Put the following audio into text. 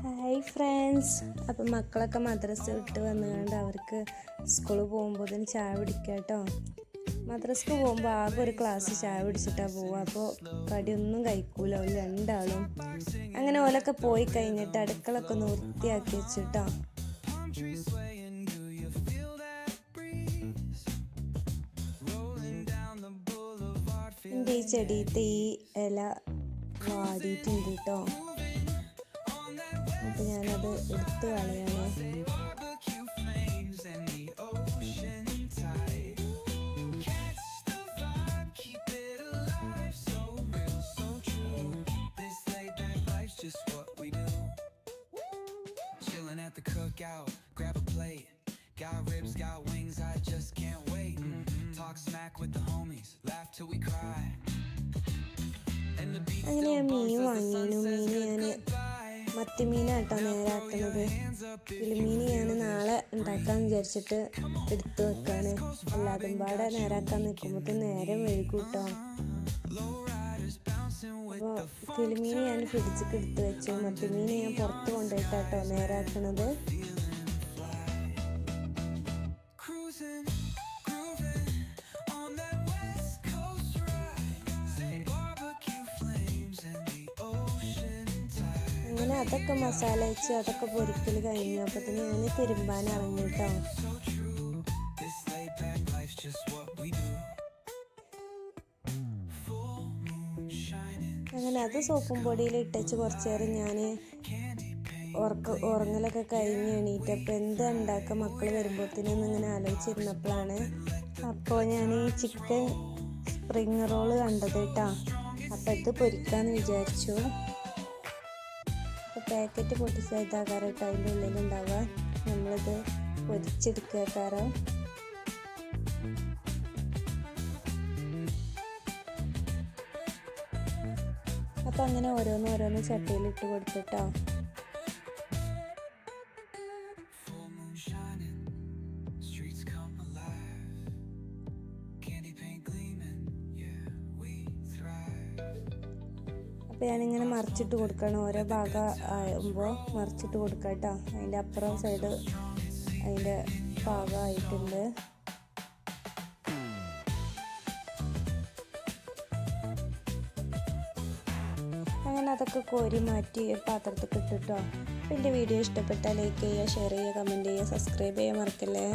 Hi friends. അപ്പം മക്കളൊക്കെ മദ്രസ വിട്ട് വന്നുകൊണ്ട് അവർക്ക് സ്കൂളിൽ പോകുമ്പോൾ ചായ പിടിക്കുക കേട്ടോ. മദ്രസക്ക് പോകുമ്പോൾ ആകെ ഒരു ക്ലാസ് ചായ പിടിച്ചിട്ടാണ് പോവുക. അപ്പോൾ കടിയൊന്നും കഴിക്കൂല ഓല് രണ്ടാളും. അങ്ങനെ ഓലൊക്കെ പോയി കഴിഞ്ഞിട്ട് അടുക്കളൊക്കെ ഒന്ന് വൃത്തിയാക്കി വെച്ചിട്ടോ. എൻ്റെ ഈ ചെടിയത്തെ ഈ ഇല വാടിയിട്ടുണ്ട് കേട്ടോ. അപ്പോൾ ഞാനത് എടുത്ത് കളയാണ്. At the cookout, grab a plate. Got ribs, got wings, I just can't wait. Talk smack with the homies, laugh till we cry. അങ്ങനെ ഞാൻ മീൻ വാങ്ങിയിരുന്നു. മീൻ ഞാൻ മത്തിമീനാട്ടോ നേരാക്കുന്നത്. കിളിമീൻ ഞാൻ നാളെ ഉണ്ടാക്കാമെന്ന് വിചാരിച്ചിട്ട് എടുത്ത് വെക്കാണ്. എല്ലാതും പാടെ നേരാക്കാൻ നിൽക്കുമ്പോൾ നേരം വൈകും കേട്ടോ. അപ്പോൾ കിളിമീൻ ഞാൻ ഫ്രിഡ്ജിക്ക് എടുത്ത് വെച്ചു. മത്തിമീൻ ഞാൻ പുറത്ത് കൊണ്ടുപോയിട്ടാട്ടോ നേരാക്കണത്. അങ്ങനെ അതൊക്കെ മസാല വെച്ച് അതൊക്കെ പൊരിക്കൽ കഴിഞ്ഞു. അപ്പോൾ തന്നെ ഞാൻ തിരുമ്പാൻ ഇറങ്ങി കേട്ടോ. അങ്ങനെ അത് സോപ്പും പൊടിയിൽ ഇട്ടച്ച് കുറച്ച് നേരം ഞാൻ ഉറങ്ങലൊക്കെ കഴിഞ്ഞ് എണീറ്റപ്പോൾ എന്താ ഉണ്ടാക്കുക മക്കൾ വരുമ്പോഴത്തേനൊന്നും ഇങ്ങനെ ആലോചിച്ചിരുന്നപ്പോഴാണ് അപ്പോൾ ഞാൻ ഈ ചിക്കൻ സ്പ്രിങ് റോള് കണ്ടത് കേട്ടോ. അപ്പോൾ ഇത് പൊരിക്കാമെന്ന് വിചാരിച്ചു. അപ്പോൾ പാക്കറ്റ് പൊട്ടിച്ചതാകാരം കേട്ടോ അതിൻ്റെ ഉള്ളിലുണ്ടാവുക. നമ്മളിത് പൊരിച്ചെടുക്കുക കാരണം. അപ്പോൾ അങ്ങനെ ഓരോന്ന് ചട്ടിയിലിട്ട് കൊടുത്തിട്ടോ. അപ്പോൾ ഞാനിങ്ങനെ മറിച്ചിട്ട് കൊടുക്കണം. ഓരോ ഭാഗം ആകുമ്പോൾ മറിച്ചിട്ട് കൊടുക്കാം കേട്ടോ. അതിൻ്റെ അപ്പുറം സൈഡ് അതിൻ്റെ ഭാഗമായിട്ടുണ്ട്. അങ്ങനെ അതൊക്കെ കോരി മാറ്റി പാത്രത്തിൽ ഇട്ടിട്ടോ. അപ്പോൾ എൻ്റെ വീഡിയോ ഇഷ്ടപ്പെട്ടാൽ ലൈക്ക് ചെയ്യുക, ഷെയർ ചെയ്യുക, കമൻറ്റ് ചെയ്യുക, സബ്സ്ക്രൈബ് ചെയ്യാൻ മറക്കല്ലേ.